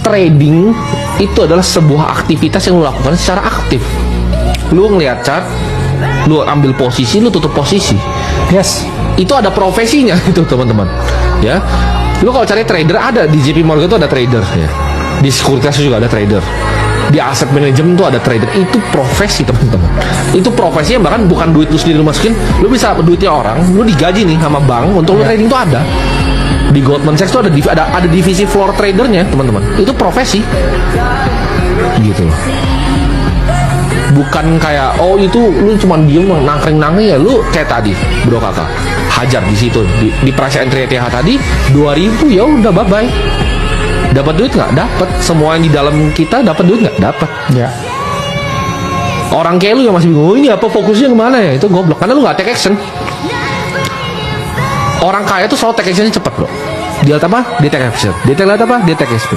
trading itu adalah sebuah aktivitas yang lu lakukan secara aktif. Lu ngeliat chart, lu ambil posisi, lu tutup posisi. Yes. Itu ada profesinya itu teman-teman. Ya, lu kalau cari trader ada di JP Morgan itu ada trader ya. Di sekuritas juga ada trader. Di aset manajemen tuh ada trader. Itu profesi teman-teman. Itu profesi yang bahkan bukan duit lu sendiri lu masukin, lu bisa duitnya orang, lu digaji nih sama bank untuk lu trading tuh ada. Di Goldman Sachs tuh ada divisi floor tradernya teman-teman. Itu profesi. Gitu loh. Bukan kayak oh itu lu cuma diem nangkring ya, lu kayak tadi bro kakak hajar di situ di price entry ETH tadi 2000 ya udah bye bye. Dapat duit nggak? Dapat. Semua yang di dalam kita dapat duit nggak? Dapat. Ya. Orang kayak lu yang masih bingung, ini apa fokusnya kemana ya? Itu goblok karena lu nggak take action. Orang kaya tuh selalu take actionnya cepat bro. Dia lihat apa? Dia take action. Dia lihat apa? Dia take action.